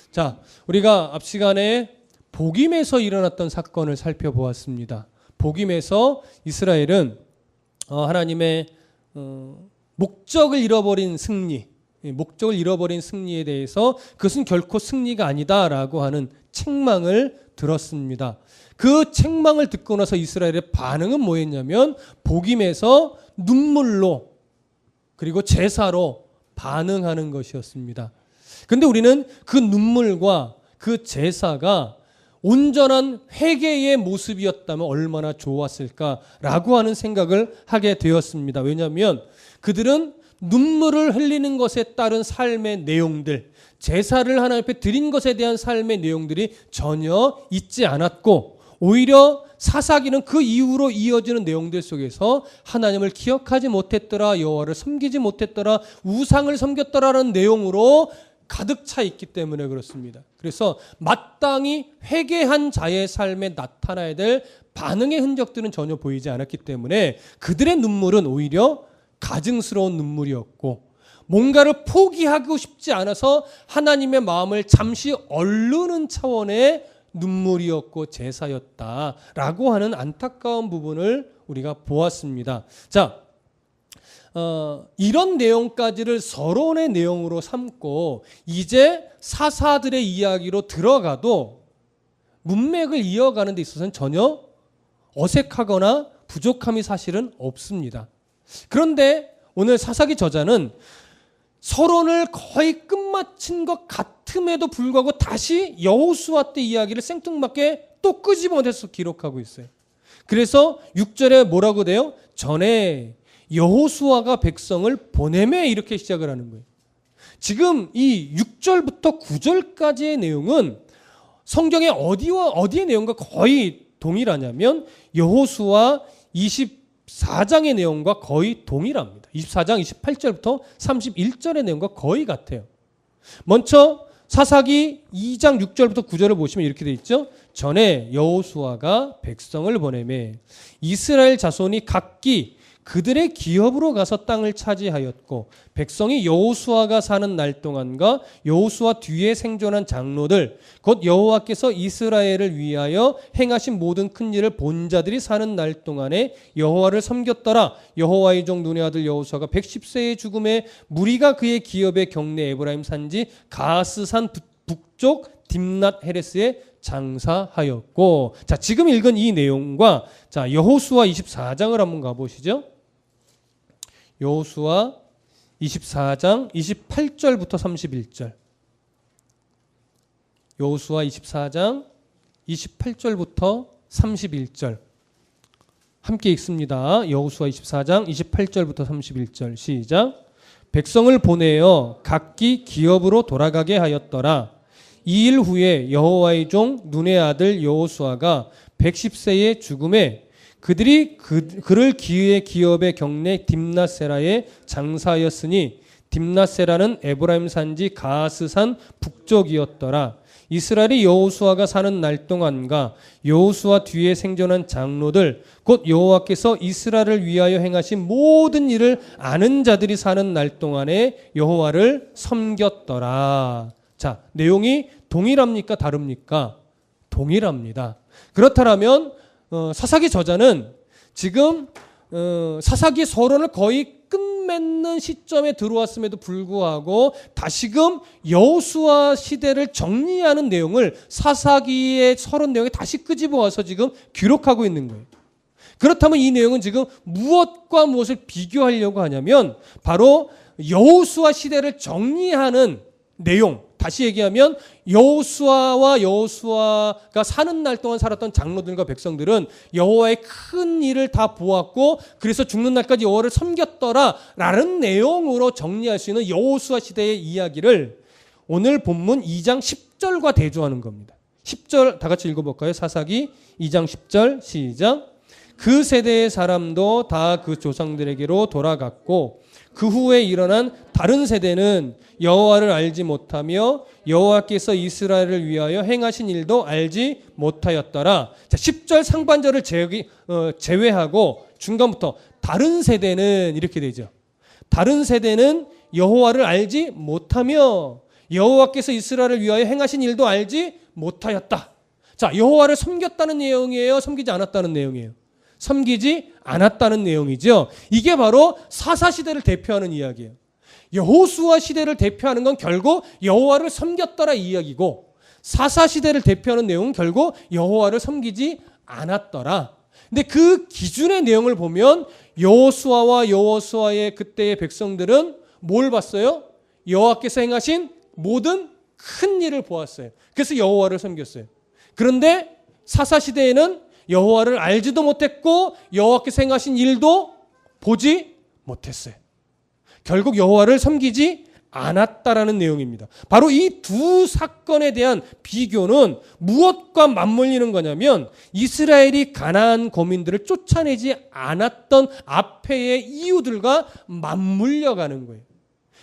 자, 우리가 앞 시간에 복임에서 일어났던 사건을 살펴보았습니다. 복임에서 이스라엘은 하나님의 목적을 잃어버린 승리, 목적을 잃어버린 승리에 대해서 그것은 결코 승리가 아니다라고 하는 책망을 들었습니다. 그 책망을 듣고 나서 이스라엘의 반응은 뭐였냐면 복임에서 눈물로 그리고 제사로 반응하는 것이었습니다. 근데 우리는 그 눈물과 그 제사가 온전한 회개의 모습이었다면 얼마나 좋았을까라고 하는 생각을 하게 되었습니다. 왜냐하면 그들은 눈물을 흘리는 것에 따른 삶의 내용들, 제사를 하나님 앞에 드린 것에 대한 삶의 내용들이 전혀 있지 않았고 오히려 사사기는 그 이후로 이어지는 내용들 속에서 하나님을 기억하지 못했더라, 여호와를 섬기지 못했더라, 우상을 섬겼더라라는 내용으로 가득 차 있기 때문에 그렇습니다. 그래서 마땅히 회개한 자의 삶에 나타나야 될 반응의 흔적들은 전혀 보이지 않았기 때문에 그들의 눈물은 오히려 가증스러운 눈물이었고 뭔가를 포기하고 싶지 않아서 하나님의 마음을 잠시 얼르는 차원의 눈물이었고 제사였다라고 하는 안타까운 부분을 우리가 보았습니다. 자, 이런 내용까지를 서론의 내용으로 삼고 이제 사사들의 이야기로 들어가도 문맥을 이어가는 데 있어서는 전혀 어색하거나 부족함이 사실은 없습니다. 그런데 오늘 사사기 저자는 서론을 거의 끝마친 것 같음에도 불구하고 다시 여호수아 때 이야기를 생뚱맞게 또 끄집어내서 기록하고 있어요. 그래서 6절에 뭐라고 돼요? 전에 여호수아가 백성을 보내매 이렇게 시작을 하는 거예요. 지금 이 6절부터 9절까지의 내용은 성경의 어디와 어디의 내용과 거의 동일하냐면 여호수아 24장의 내용과 거의 동일합니다. 24장 28절부터 31절의 내용과 거의 같아요. 먼저 사사기 2장 6절부터 9절을 보시면 이렇게 돼 있죠. 전에 여호수아가 백성을 보내매 이스라엘 자손이 각기 그들의 기업으로 가서 땅을 차지하였고 백성이 여호수아가 사는 날 동안과 여호수아 뒤에 생존한 장로들 곧 여호와께서 이스라엘을 위하여 행하신 모든 큰 일을 본 자들이 사는 날 동안에 여호와를 섬겼더라. 여호와의 종 눈의 아들 여호수아가 110세의 죽음에 무리가 그의 기업의 경내 에브라임 산지 가스산 북쪽 딥낫 헤레스에 장사하였고. 자, 지금 읽은 이 내용과 자, 여호수아 24장을 한번 가보시죠. 여호수아 24장 28절부터 31절. 여호수아 24장 28절부터 31절. 함께 읽습니다. 여호수아 24장 28절부터 31절. 시작. 백성을 보내어 각기 기업으로 돌아가게 하였더라. 이 일 후에 여호와의 종 눈의 아들 여호수아가 110세의 죽음에 그들이 그를 그의 기업의 경내 딥낫세라에 장사하였으니 딥낫세라는 에브라임 산지 가스산 북쪽이었더라. 이스라엘이 여호수아가 사는 날 동안과 여호수아 뒤에 생존한 장로들 곧 여호와께서 이스라엘을 위하여 행하신 모든 일을 아는 자들이 사는 날 동안에 여호와를 섬겼더라. 자, 내용이 동일합니까? 다릅니까? 동일합니다. 그렇다면 사사기 저자는 지금 사사기 서론을 거의 끝맺는 시점에 들어왔음에도 불구하고 다시금 여호수아 시대를 정리하는 내용을 사사기의 서론 내용에 다시 끄집어와서 지금 기록하고 있는 거예요. 그렇다면 이 내용은 지금 무엇과 무엇을 비교하려고 하냐면 바로 여호수아 시대를 정리하는 내용, 다시 얘기하면 여호수아와 여호수아가 사는 날 동안 살았던 장로들과 백성들은 여호와의 큰 일을 다 보았고 그래서 죽는 날까지 여호와를 섬겼더라라는 내용으로 정리할 수 있는 여호수아 시대의 이야기를 오늘 본문 2장 10절과 대조하는 겁니다. 10절 다 같이 읽어볼까요? 사사기 2장 10절 시작. 그 세대의 사람도 다 그 조상들에게로 돌아갔고 그 후에 일어난 다른 세대는 여호와를 알지 못하며 여호와께서 이스라엘을 위하여 행하신 일도 알지 못하였더라. 자, 10절 상반절을 제외하고 중간부터 다른 세대는 이렇게 되죠. 다른 세대는 여호와를 알지 못하며 여호와께서 이스라엘을 위하여 행하신 일도 알지 못하였다. 자, 여호와를 섬겼다는 내용이에요? 섬기지 않았다는 내용이에요? 섬기지 않았다는 내용이죠. 이게 바로 사사시대를 대표하는 이야기예요. 여호수아 시대를 대표하는 건 결국 여호와를 섬겼더라 이 이야기고, 사사시대를 대표하는 내용은 결국 여호와를 섬기지 않았더라. 근데 그 기준의 내용을 보면 여호수아와 여호수아의 그때의 백성들은 뭘 봤어요? 여호와께서 행하신 모든 큰 일을 보았어요. 그래서 여호와를 섬겼어요. 그런데 사사시대에는 여호와를 알지도 못했고 여호와께서 행하신 일도 보지 못했어요. 결국 여호와를 섬기지 않았다라는 내용입니다. 바로 이 두 사건에 대한 비교는 무엇과 맞물리는 거냐면 이스라엘이 가나안 거민들을 쫓아내지 않았던 앞에의 이유들과 맞물려가는 거예요.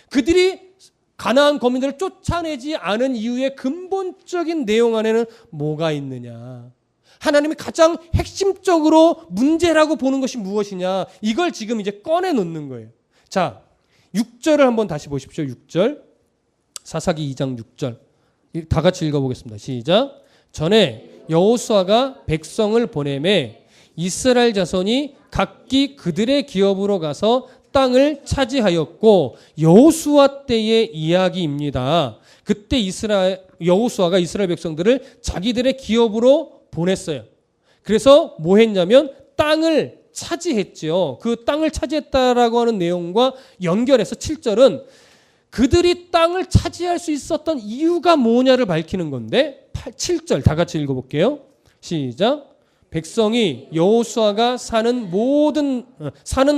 그들이 가나안 거민들을 쫓아내지 않은 이유의 근본적인 내용 안에는 뭐가 있느냐? 하나님이 가장 핵심적으로 문제라고 보는 것이 무엇이냐? 이걸 지금 이제 꺼내 놓는 거예요. 자, 6절을 한번 다시 보십시오. 6절. 사사기 2장 6절. 다 같이 읽어보겠습니다. 시작. 전에 여호수아가 백성을 보내매 이스라엘 자손이 각기 그들의 기업으로 가서 땅을 차지하였고, 여호수아 때의 이야기입니다. 그때 여호수아가 이스라엘 백성들을 자기들의 기업으로 보냈어요. 그래서 뭐 했냐면 땅을 차지했죠. 그 땅을 차지했다라고 하는 내용과 연결해서 7절은 그들이 땅을 차지할 수 있었던 이유가 뭐냐를 밝히는 건데, 7절 다 같이 읽어볼게요. 시작. 백성이 여호수아가 사는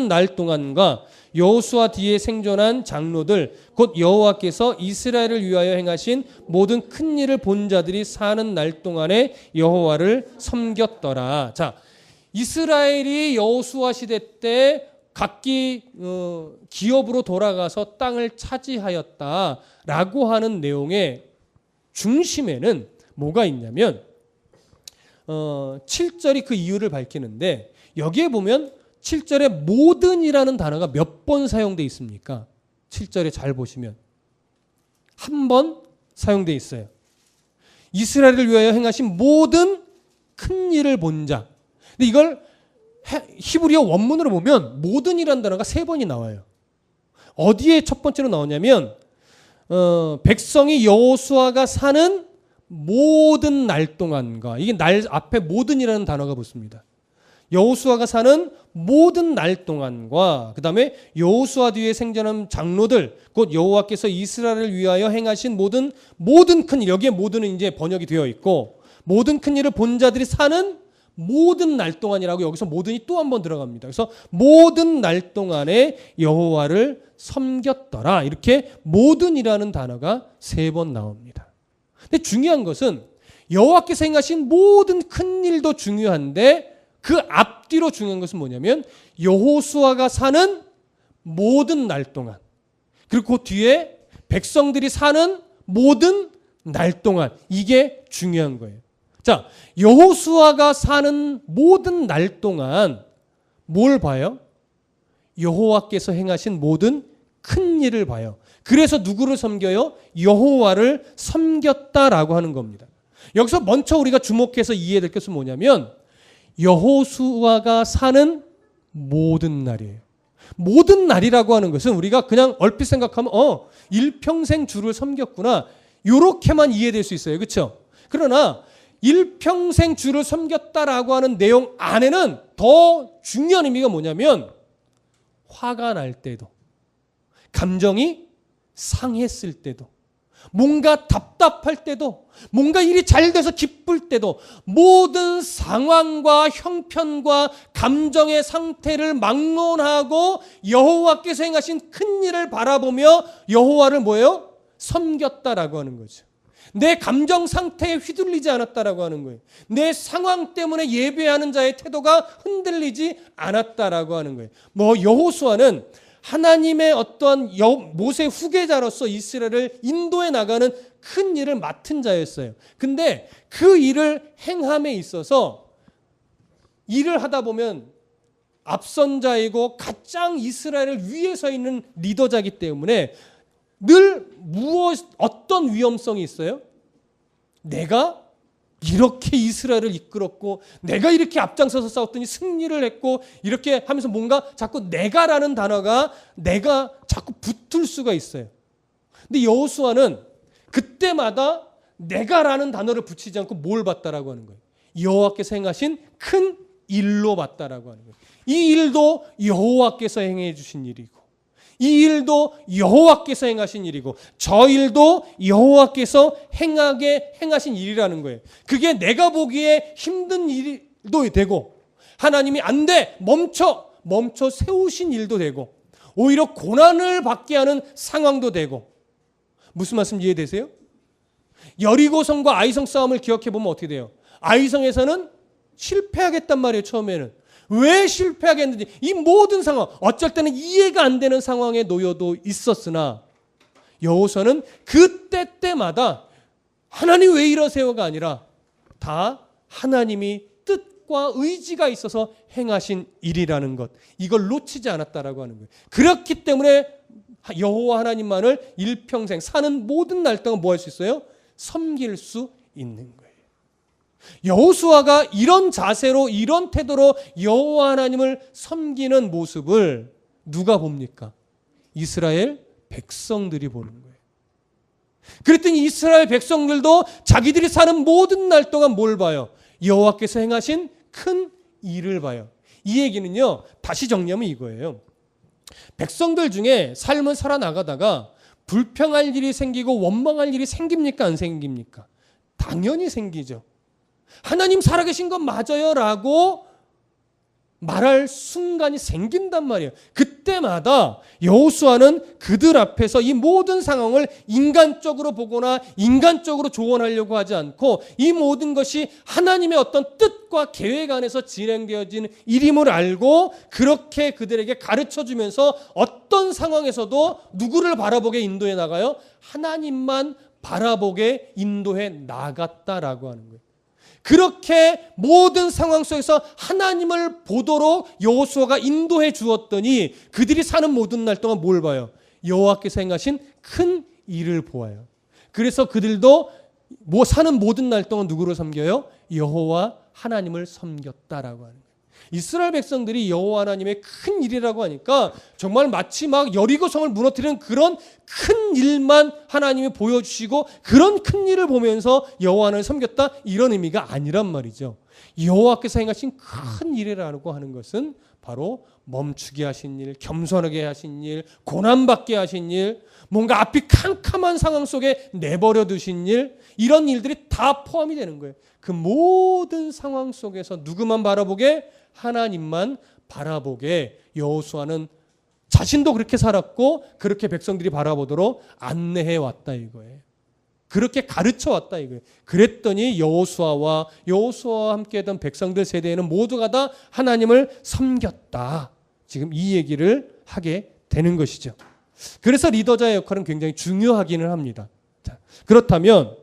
날 동안과 여호수아 뒤에 생존한 장로들 곧 여호와께서 이스라엘을 위하여 행하신 모든 큰 일을 본 자들이 사는 날 동안에 여호와를 섬겼더라. 자, 이스라엘이 여호수아 시대 때 각기 기업으로 돌아가서 땅을 차지하였다라고 하는 내용의 중심에는 뭐가 있냐면 7절이 그 이유를 밝히는데, 여기에 보면 7절에 모든이라는 단어가 몇 번 사용되어 있습니까? 7절에 잘 보시면 한 번 사용되어 있어요. 이스라엘을 위하여 행하신 모든 큰 일을 본 자. 근데 이걸 히브리어 원문으로 보면 모든이라는 단어가 3번이 나와요. 어디에 첫 번째로 나오냐면 백성이 여호수아가 사는 모든 날 동안과, 이게 날 앞에 모든이라는 단어가 붙습니다. 여호수아가 사는 모든 날 동안과 그 다음에 여호수아 뒤에 생존한 장로들 곧 여호와께서 이스라엘을 위하여 행하신 모든 큰 일, 여기에 모든은 이제 번역이 되어 있고, 모든 큰 일을 본 자들이 사는 모든 날 동안이라고 여기서 모든이 또 한 번 들어갑니다. 그래서 모든 날 동안에 여호와를 섬겼더라, 이렇게 모든이라는 단어가 3번 나옵니다. 근데 중요한 것은 여호와께서 행하신 모든 큰 일도 중요한데 그 앞뒤로 중요한 것은 뭐냐면 여호수아가 사는 모든 날 동안, 그리고 그 뒤에 백성들이 사는 모든 날 동안, 이게 중요한 거예요. 자, 여호수아가 사는 모든 날 동안 뭘 봐요? 여호와께서 행하신 모든 큰 일을 봐요. 그래서 누구를 섬겨요? 여호와를 섬겼다라고 하는 겁니다. 여기서 먼저 우리가 주목해서 이해해야 될 것은 뭐냐면 여호수아가 사는 모든 날이에요. 모든 날이라고 하는 것은 우리가 그냥 얼핏 생각하면 일평생 주를 섬겼구나, 이렇게만 이해될 수 있어요. 그렇죠? 그러나 일평생 주를 섬겼다라고 하는 내용 안에는 더 중요한 의미가 뭐냐면 화가 날 때도, 감정이 상했을 때도, 뭔가 답답할 때도, 뭔가 일이 잘 돼서 기쁠 때도, 모든 상황과 형편과 감정의 상태를 막론하고 여호와께서 행하신 큰 일을 바라보며 여호와를 뭐예요? 섬겼다라고 하는 거죠. 내 감정 상태에 휘둘리지 않았다라고 하는 거예요. 내 상황 때문에 예배하는 자의 태도가 흔들리지 않았다라고 하는 거예요. 여호수아는 하나님의 어떠한 모세 후계자로서 이스라엘을 인도해 나가는 큰 일을 맡은 자였어요. 근데 그 일을 행함에 있어서 일을 하다 보면 앞선 자이고 가장 이스라엘을 위에 서 있는 리더자이기 때문에 늘 어떤 위험성이 있어요? 내가 이렇게 이스라엘을 이끌었고 내가 이렇게 앞장서서 싸웠더니 승리를 했고 이렇게 하면서 뭔가 자꾸 내가라는 단어가 내가 자꾸 붙을 수가 있어요. 근데 여호수아는 그때마다 내가라는 단어를 붙이지 않고 뭘 봤다라고 하는 거예요. 여호와께서 행하신 큰 일로 봤다라고 하는 거예요. 이 일도 여호와께서 행해 주신 일이고 이 일도 여호와께서 행하신 일이고 저 일도 여호와께서 행하신 일이라는 거예요. 그게 내가 보기에 힘든 일도 되고 하나님이 안 돼 멈춰 세우신 일도 되고 오히려 고난을 받게 하는 상황도 되고 무슨 말씀 이해되세요? 여리고성과 아이성 싸움을 기억해 보면 어떻게 돼요? 아이성에서는 실패하겠단 말이에요. 처음에는 왜 실패하겠는지 이 모든 상황 어쩔 때는 이해가 안 되는 상황에 놓여도 있었으나 여호수아는 그때마다 하나님 왜 이러세요가 아니라 다 하나님이 뜻과 의지가 있어서 행하신 일이라는 것 이걸 놓치지 않았다라고 하는 거예요. 그렇기 때문에 여호와 하나님만을 일평생 사는 모든 날 동안 뭐 할 수 있어요? 섬길 수 있는 거예요. 여호수아가 이런 자세로 이런 태도로 여호와 하나님을 섬기는 모습을 누가 봅니까? 이스라엘 백성들이 보는 거예요. 그랬더니 이스라엘 백성들도 자기들이 사는 모든 날 동안 뭘 봐요? 여호와께서 행하신 큰 일을 봐요. 이 얘기는요, 다시 정리하면 이거예요. 백성들 중에 삶을 살아나가다가 불평할 일이 생기고 원망할 일이 생깁니까? 안 생깁니까? 당연히 생기죠. 하나님 살아계신 건 맞아요 라고 말할 순간이 생긴단 말이에요. 그때마다 여호수아는 그들 앞에서 이 모든 상황을 인간적으로 보거나 인간적으로 조언하려고 하지 않고 이 모든 것이 하나님의 어떤 뜻과 계획 안에서 진행되어진 일임을 알고 그렇게 그들에게 가르쳐주면서 어떤 상황에서도 누구를 바라보게 인도해 나가요? 하나님만 바라보게 인도해 나갔다라고 하는 거예요. 그렇게 모든 상황 속에서 하나님을 보도록 여호수아가 인도해 주었더니 그들이 사는 모든 날 동안 뭘 봐요? 여호와께서 행하신 큰 일을 보아요. 그래서 그들도 사는 모든 날 동안 누구를 섬겨요? 여호와 하나님을 섬겼다라고 하는 거예요. 이스라엘 백성들이 여호와 하나님의 큰 일이라고 하니까 정말 마치 막 여리고성을 무너뜨리는 그런 큰 일만 하나님이 보여주시고 그런 큰 일을 보면서 여호와 하나님을 섬겼다 이런 의미가 아니란 말이죠. 여호와께서 행하신 큰 일이라고 하는 것은 바로 멈추게 하신 일, 겸손하게 하신 일, 고난받게 하신 일, 뭔가 앞이 캄캄한 상황 속에 내버려 두신 일, 이런 일들이 다 포함이 되는 거예요. 그 모든 상황 속에서 누구만 바라보게? 하나님만 바라보게 여호수아는 자신도 그렇게 살았고 그렇게 백성들이 바라보도록 안내해 왔다 이거예요. 그렇게 가르쳐 왔다 이거예요. 그랬더니 여호수아와 함께했던 백성들 세대에는 모두가 다 하나님을 섬겼다. 지금 이 얘기를 하게 되는 것이죠. 그래서 리더자의 역할은 굉장히 중요하기는 합니다. 자, 그렇다면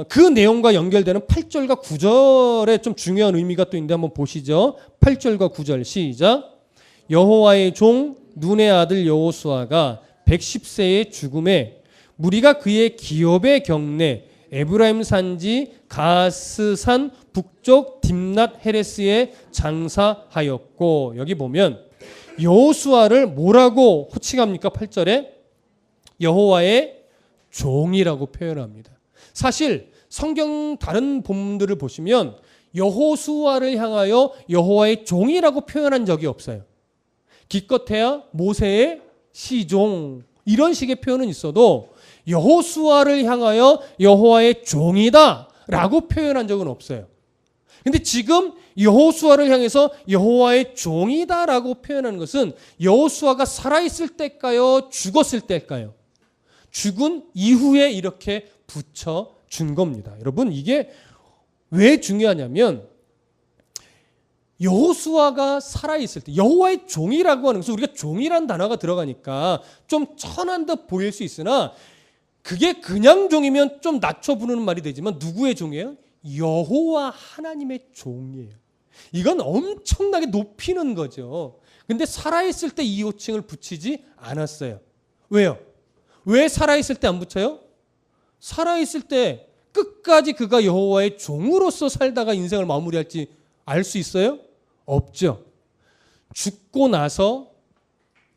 그 내용과 연결되는 8절과 9절에 좀 중요한 의미가 또 있는데 한번 보시죠. 8절과 9절 시작. 여호와의 종 눈의 아들 여호수아가 110세의 죽음에 무리가 그의 기업의 경내 에브라임 산지 가스산 북쪽 딥낫 헤레스에 장사하였고 여기 보면 여호수아를 뭐라고 호칭합니까? 8절에 여호와의 종이라고 표현합니다. 사실 성경 다른 본문들을 보시면 여호수아를 향하여 여호와의 종이라고 표현한 적이 없어요. 기껏해야 모세의 시종 이런 식의 표현은 있어도 여호수아를 향하여 여호와의 종이다 라고 표현한 적은 없어요. 근데 지금 여호수아를 향해서 여호와의 종이다 라고 표현하는 것은 여호수아가 살아있을 때일까요? 죽었을 때일까요? 죽은 이후에 이렇게 붙여준 겁니다. 여러분 이게 왜 중요하냐면 여호수아가 살아있을 때 여호와의 종이라고 하는 것은 우리가 종이라는 단어가 들어가니까 좀 천한 듯 보일 수 있으나 그게 그냥 종이면 좀 낮춰 부르는 말이 되지만 누구의 종이에요? 여호와 하나님의 종이에요. 이건 엄청나게 높이는 거죠. 근데 살아있을 때 이 호칭을 붙이지 않았어요. 왜요? 왜 살아있을 때 안 붙여요? 살아있을 때 끝까지 그가 여호와의 종으로서 살다가 인생을 마무리할지 알 수 있어요? 없죠. 죽고 나서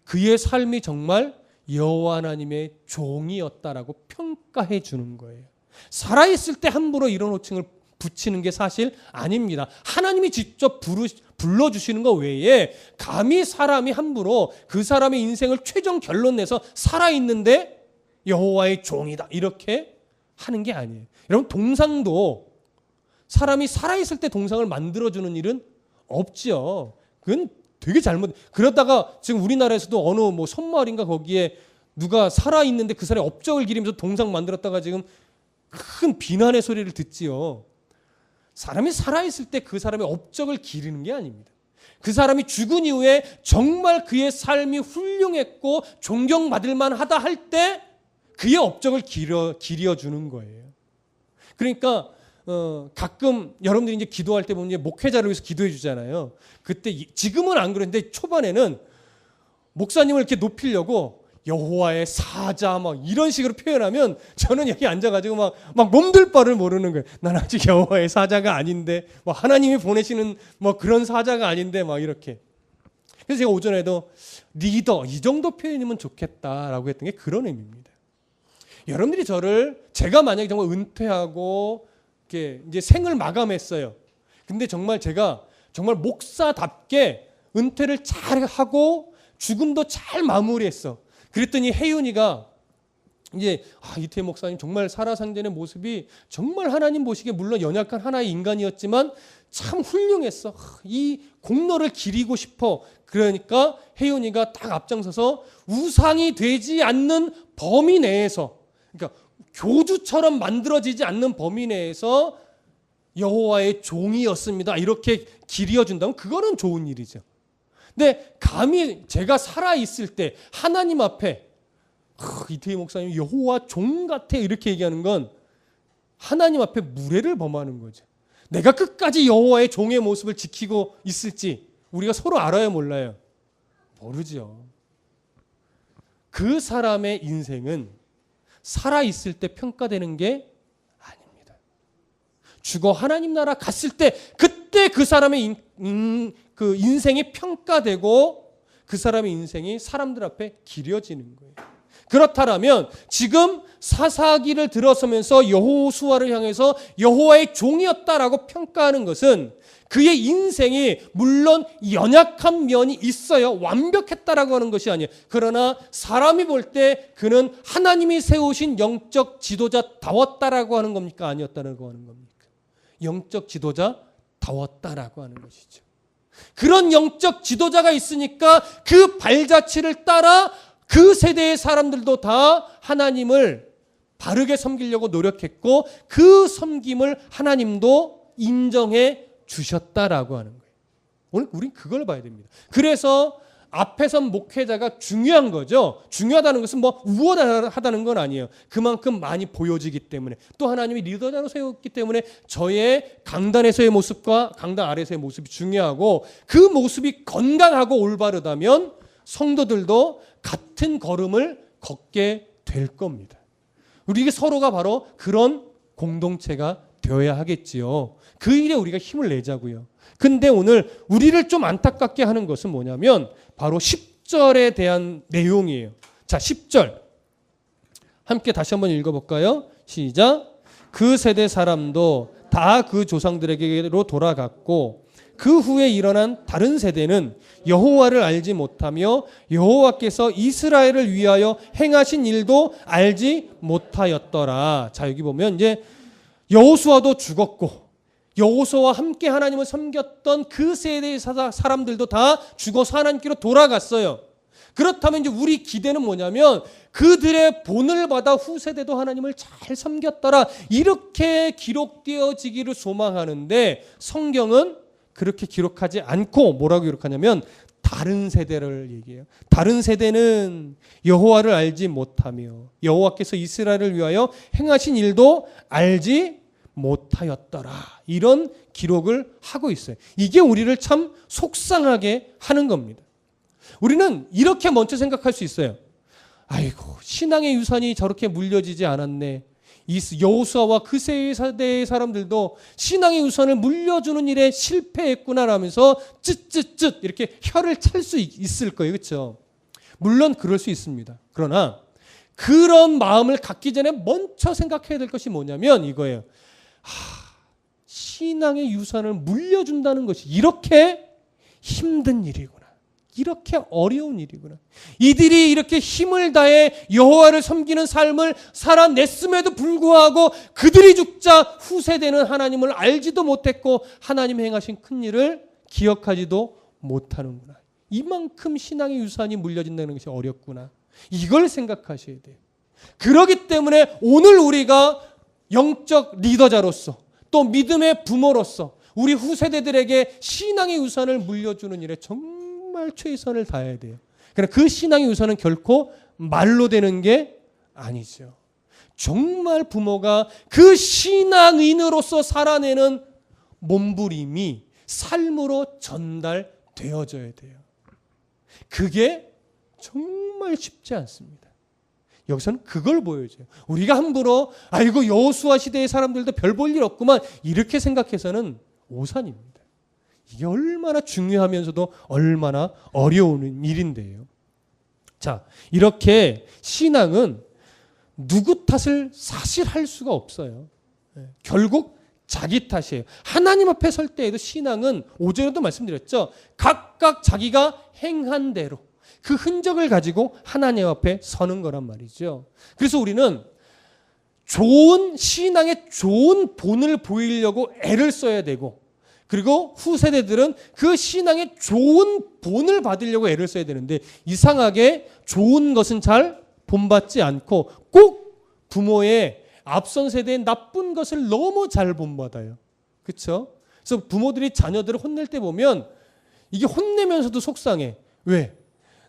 그의 삶이 정말 여호와 하나님의 종이었다라고 평가해 주는 거예요. 살아있을 때 함부로 이런 호칭을 붙이는 게 사실 아닙니다. 하나님이 직접 불러주시는 것 외에 감히 사람이 함부로 그 사람의 인생을 최종 결론 내서 살아있는데 여호와의 종이다 이렇게 하는 게 아니에요. 여러분 동상도 사람이 살아있을 때 동상을 만들어주는 일은 없죠. 그건 되게 잘못. 그러다가 지금 우리나라에서도 어느 뭐 섬마을인가 거기에 누가 살아있는데 그 사람의 업적을 기리면서 동상 만들었다가 지금 큰 비난의 소리를 듣지요. 사람이 살아있을 때 그 사람의 업적을 기리는 게 아닙니다. 그 사람이 죽은 이후에 정말 그의 삶이 훌륭했고 존경받을 만하다 할 때 그의 업적을 기려주는 거예요. 그러니까 가끔 여러분들이 이제 기도할 때 보면 이제 목회자를 위해서 기도해 주잖아요. 그때 지금은 안 그런데 초반에는 목사님을 이렇게 높이려고 여호와의 사자 막 이런 식으로 표현하면 저는 여기 앉아가지고 막 몸둘 바를 모르는 거예요. 난 아직 여호와의 사자가 아닌데, 뭐 하나님이 보내시는 뭐 그런 사자가 아닌데 막 이렇게. 그래서 제가 오전에도 리더 이 정도 표현이면 좋겠다라고 했던 게 그런 의미입니다. 여러분들이 제가 만약에 정말 은퇴하고 이렇게 이제 생을 마감했어요. 근데 정말 제가 정말 목사답게 은퇴를 잘 하고 죽음도 잘 마무리했어. 그랬더니 혜윤이가 이제 이태희 목사님 정말 살아상전의 모습이 정말 하나님 보시기에 물론 연약한 하나의 인간이었지만 참 훌륭했어. 이 공로를 기리고 싶어. 그러니까 혜윤이가 딱 앞장서서 우상이 되지 않는 범위 내에서, 그러니까 교주처럼 만들어지지 않는 범위 내에서 여호와의 종이었습니다. 이렇게 기려준다면 그거는 좋은 일이죠. 근데 감히 제가 살아있을 때 하나님 앞에 이태희 목사님 여호와 종 같아 이렇게 얘기하는 건 하나님 앞에 무례를 범하는 거죠. 내가 끝까지 여호와의 종의 모습을 지키고 있을지 우리가 서로 알아요 몰라요? 모르죠. 그 사람의 인생은 살아있을 때 평가되는 게 아닙니다. 죽어 하나님 나라 갔을 때 그때 그 사람의 그 인생이 평가되고 그 사람의 인생이 사람들 앞에 기려지는 거예요. 그렇다면 지금 사사기를 들어서면서 여호수아를 향해서 여호와의 종이었다라고 평가하는 것은 그의 인생이 물론 연약한 면이 있어요. 완벽했다라고 하는 것이 아니에요. 그러나 사람이 볼 때 그는 하나님이 세우신 영적 지도자다웠다라고 하는 겁니까? 아니었다라고 하는 겁니까? 영적 지도자다웠다라고 하는 것이죠. 그런 영적 지도자가 있으니까 그 발자취를 따라 그 세대의 사람들도 다 하나님을 바르게 섬기려고 노력했고 그 섬김을 하나님도 인정해 주셨다라고 하는 거예요. 오늘 우린 그걸 봐야 됩니다. 그래서 앞에 선 목회자가 중요한 거죠. 중요하다는 것은 뭐 우월하다는 건 아니에요. 그만큼 많이 보여지기 때문에 또 하나님이 리더자로 세웠기 때문에 저의 강단에서의 모습과 강단 아래서의 모습이 중요하고 그 모습이 건강하고 올바르다면 성도들도 같은 걸음을 걷게 될 겁니다. 우리 서로가 바로 그런 공동체가 되어야 하겠지요. 그 일에 우리가 힘을 내자고요. 근데 오늘 우리를 좀 안타깝게 하는 것은 뭐냐면 바로 10절에 대한 내용이에요. 자, 10절 함께 다시 한번 읽어볼까요? 시작. 그 세대 사람도 다 그 조상들에게로 돌아갔고 그 후에 일어난 다른 세대는 여호와를 알지 못하며 여호와께서 이스라엘을 위하여 행하신 일도 알지 못하였더라. 자, 여기 보면 이제 여호수아도 죽었고 여호수아와 함께 하나님을 섬겼던 그 세대의 사람들도 다 죽어서 하나님께로 돌아갔어요. 그렇다면 이제 우리 기대는 뭐냐면 그들의 본을 받아 후세대도 하나님을 잘 섬겼더라. 이렇게 기록되어지기를 소망하는데 성경은 그렇게 기록하지 않고 뭐라고 기록하냐면 다른 세대를 얘기해요. 다른 세대는 여호와를 알지 못하며 여호와께서 이스라엘을 위하여 행하신 일도 알지 못하였더라. 이런 기록을 하고 있어요. 이게 우리를 참 속상하게 하는 겁니다. 우리는 이렇게 먼저 생각할 수 있어요. 아이고 신앙의 유산이 저렇게 물려지지 않았네. 이 여호수아와 그 세대의 사람들도 신앙의 유산을 물려주는 일에 실패했구나라면서 쯧쯧쯧 이렇게 혀를 찰 수 있을 거예요. 그렇죠? 물론 그럴 수 있습니다. 그러나 그런 마음을 갖기 전에 먼저 생각해야 될 것이 뭐냐면 이거예요. 신앙의 유산을 물려준다는 것이 이렇게 힘든 일이구나. 이렇게 어려운 일이구나. 이들이 이렇게 힘을 다해 여호와를 섬기는 삶을 살아냈음에도 불구하고 그들이 죽자 후세대는 하나님을 알지도 못했고 하나님 행하신 큰 일을 기억하지도 못하는구나. 이만큼 신앙의 유산이 물려진다는 것이 어렵구나. 이걸 생각하셔야 돼요. 그렇기 때문에 오늘 우리가 영적 리더자로서 또 믿음의 부모로서 우리 후세대들에게 신앙의 유산을 물려주는 일에 정말 최선을 다해야 돼요. 그러나 그 신앙의 유산은 결코 말로 되는 게 아니죠. 정말 부모가 그 신앙인으로서 살아내는 몸부림이 삶으로 전달되어져야 돼요. 그게 정말 쉽지 않습니다. 여기서는 그걸 보여줘요. 우리가 함부로 아이고 여호수아 시대의 사람들도 별 볼 일 없구만 이렇게 생각해서는 오산입니다. 이게 얼마나 중요하면서도 얼마나 어려운 일인데요. 자, 이렇게 신앙은 누구 탓을 사실 할 수가 없어요. 결국 자기 탓이에요. 하나님 앞에 설 때에도 신앙은 오전에도 말씀드렸죠. 각각 자기가 행한 대로 그 흔적을 가지고 하나님 앞에 서는 거란 말이죠. 그래서 우리는 좋은 신앙의 좋은 본을 보이려고 애를 써야 되고 그리고 후세대들은 그 신앙의 좋은 본을 받으려고 애를 써야 되는데 이상하게 좋은 것은 잘 본받지 않고 꼭 부모의 앞선 세대의 나쁜 것을 너무 잘 본받아요. 그렇죠? 그래서 부모들이 자녀들을 혼낼 때 보면 이게 혼내면서도 속상해. 왜?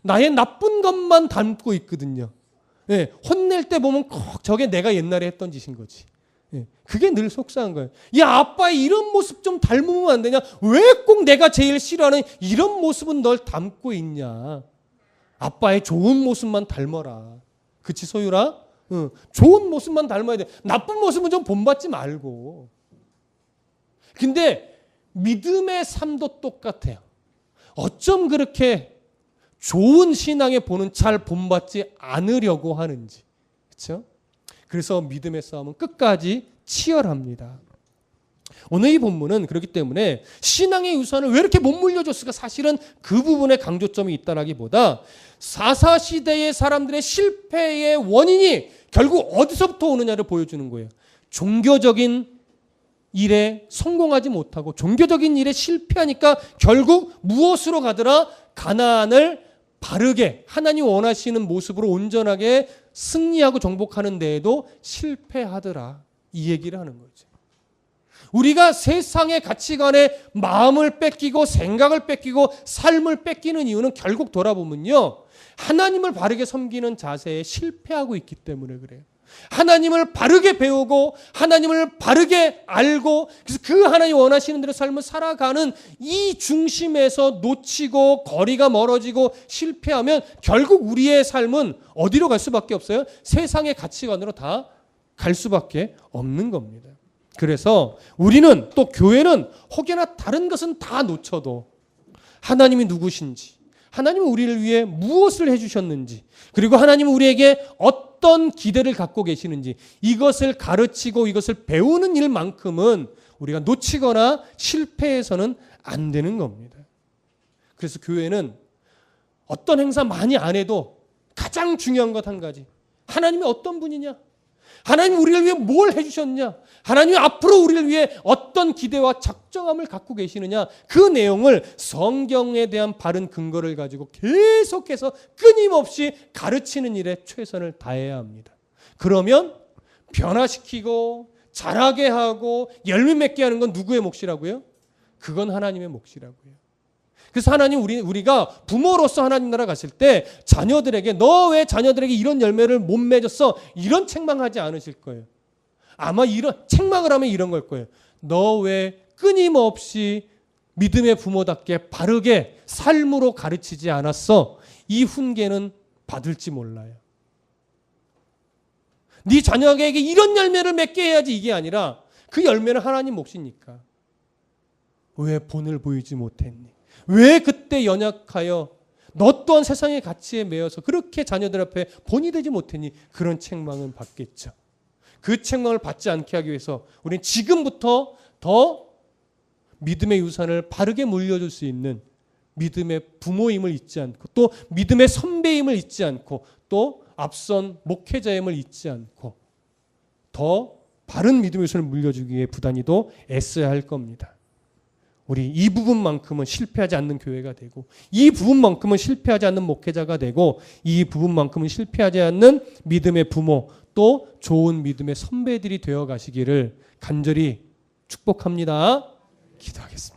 나의 나쁜 것만 담고 있거든요. 예, 혼낼 때 보면 꼭 저게 내가 옛날에 했던 짓인 거지. 예, 그게 늘 속상한 거예요. 야, 아빠의 이런 모습 좀 닮으면 안 되냐? 왜 꼭 내가 제일 싫어하는 이런 모습은 널 담고 있냐? 아빠의 좋은 모습만 닮아라. 그치, 소율아? 응, 좋은 모습만 닮아야 돼. 나쁜 모습은 좀 본받지 말고. 근데 믿음의 삶도 똑같아요. 어쩜 그렇게 좋은 신앙의 본은 잘 본받지 않으려고 하는지. 그렇죠? 그래서 믿음의 싸움은 끝까지 치열합니다. 오늘 이 본문은 그렇기 때문에 신앙의 유산을 왜 이렇게 못 물려줬을까? 사실은 그 부분에 강조점이 있다라기보다 사사시대의 사람들의 실패의 원인이 결국 어디서부터 오느냐를 보여주는 거예요. 종교적인 일에 성공하지 못하고 종교적인 일에 실패하니까 결국 무엇으로 가더라? 가나안을 바르게 하나님 원하시는 모습으로 온전하게 승리하고 정복하는 데에도 실패하더라. 이 얘기를 하는 거죠. 우리가 세상의 가치관에 마음을 뺏기고 생각을 뺏기고 삶을 뺏기는 이유는 결국 돌아보면요. 하나님을 바르게 섬기는 자세에 실패하고 있기 때문에 그래요. 하나님을 바르게 배우고 하나님을 바르게 알고 그래서 그 하나님 원하시는 대로 삶을 살아가는 이 중심에서 놓치고 거리가 멀어지고 실패하면 결국 우리의 삶은 어디로 갈 수밖에 없어요? 세상의 가치관으로 다 갈 수밖에 없는 겁니다. 그래서 우리는 또 교회는 혹여나 다른 것은 다 놓쳐도 하나님이 누구신지 하나님은 우리를 위해 무엇을 해주셨는지 그리고 하나님은 우리에게 어떤 기대를 갖고 계시는지 이것을 가르치고 이것을 배우는 일만큼은 우리가 놓치거나 실패해서는 안 되는 겁니다. 그래서 교회는 어떤 행사 많이 안 해도 가장 중요한 것 한 가지. 하나님이 어떤 분이냐? 하나님이 우리를 위해 뭘 해주셨냐? 하나님이 앞으로 우리를 위해 어떤 기대와 작정함을 갖고 계시느냐? 그 내용을 성경에 대한 바른 근거를 가지고 계속해서 끊임없이 가르치는 일에 최선을 다해야 합니다. 그러면 변화시키고 자라게 하고 열매 맺게 하는 건 누구의 몫이라고요? 그건 하나님의 몫이라고요. 그래서 하나님 우리가 부모로서 하나님 나라 갔을 때 자녀들에게 너 왜 자녀들에게 이런 열매를 못 맺었어? 이런 책망하지 않으실 거예요. 아마 이런 책망을 하면 이런 걸 거예요. 너 왜 끊임없이 믿음의 부모답게 바르게 삶으로 가르치지 않았어? 이 훈계는 받을지 몰라요. 네 자녀에게 이런 열매를 맺게 해야지 이게 아니라 그 열매는 하나님 몫이니까. 왜 본을 보이지 못했니? 왜 그때 연약하여 너 또한 세상의 가치에 매여서 그렇게 자녀들 앞에 본이 되지 못했니? 그런 책망은 받겠죠. 그 책망을 받지 않게 하기 위해서 우리는 지금부터 더 믿음의 유산을 바르게 물려줄 수 있는 믿음의 부모임을 잊지 않고 또 믿음의 선배임을 잊지 않고 또 앞선 목회자임을 잊지 않고 더 바른 믿음의 유산을 물려주기 위해 부단히도 애써야 할 겁니다. 우리 이 부분만큼은 실패하지 않는 교회가 되고 이 부분만큼은 실패하지 않는 목회자가 되고 이 부분만큼은 실패하지 않는 믿음의 부모 또 좋은 믿음의 선배들이 되어 가시기를 간절히 축복합니다. 기도하겠습니다.